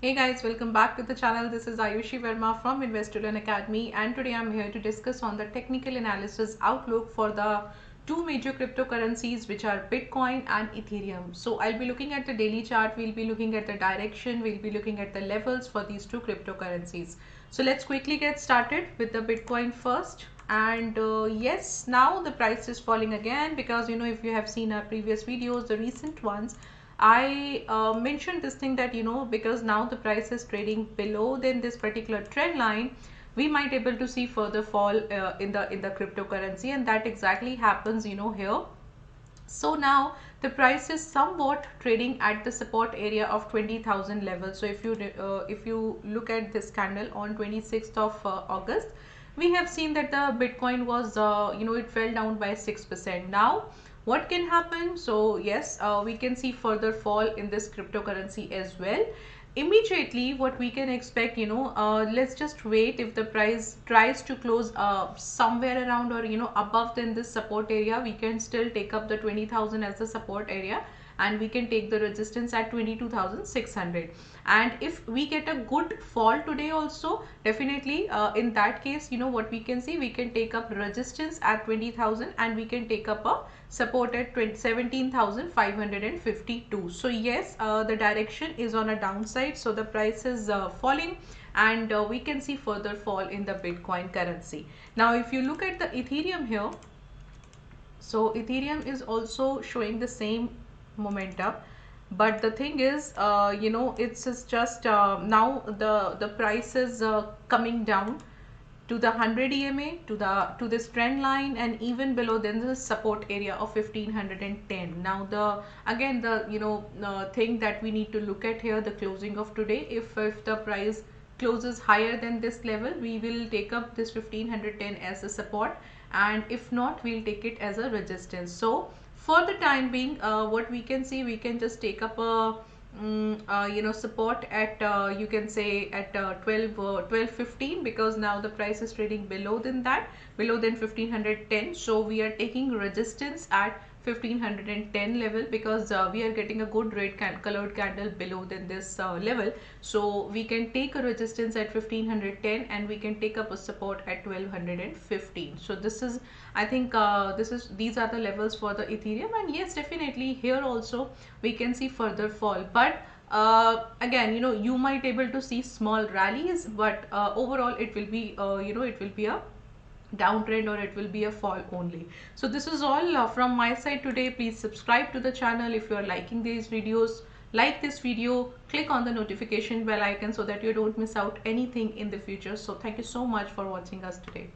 Hey guys, welcome back to the channel. This is Ayushi Verma from Investolearn Academy, and today I'm here to discuss on the technical analysis outlook for the two major cryptocurrencies, which are Bitcoin and Ethereum. So I'll be looking at the daily chart, we'll be looking at the direction, we'll be looking at the levels for these two cryptocurrencies. So let's quickly get started with the Bitcoin first. And yes, now the price is falling again because if you have seen our previous videos, the recent ones, I mentioned this thing that because now the price is trading below than this particular trend line, we might able to see further fall in the cryptocurrency, and that exactly happens here. So now the price is somewhat trading at the support area of 20,000 level. So if you look at this candle on 26th of August, we have seen that the Bitcoin was it fell down by 6%. Now what can happen? So yes, we can see further fall in this cryptocurrency as well. Immediately what we can expect, let's just wait. If the price tries to close somewhere around or above than this support area, we can still take up the 20,000 as the support area, and we can take the resistance at 22,600. And if we get a good fall today also, definitely in that case, what we can see, we can take up resistance at 20,000 and we can take up a support at 17,552. So yes, the direction is on a downside, so the price is falling, and we can see further fall in the Bitcoin currency. Now if you look at the Ethereum here, so Ethereum is also showing the same momentum, but the thing is it's just now the price is coming down to the 100 EMA, to this trend line, and even below then the support area of 1510. Now the again the thing that we need to look at here, the closing of today. If the price closes higher than this level, we will take up this 1510 as a support, and if not, we'll take it as a resistance. So for the time being, what we can see, we can just take up a support at you can say at 1215, because now the price is trading below than 1510. So we are taking resistance at 1510 level, because we are getting a good red colored candle below than this level. So we can take a resistance at 1510 and we can take up a support at 1215. So this is, I think these are the levels for the Ethereum. And yes, definitely here also we can see further fall, but again you might able to see small rallies, but overall it will be it will be a downtrend, or it will be a fall only. So this is all from my side today. Please subscribe to the channel if you are liking these videos. Like this video, click on the notification bell icon so that you don't miss out anything in the future. So thank you so much for watching us today.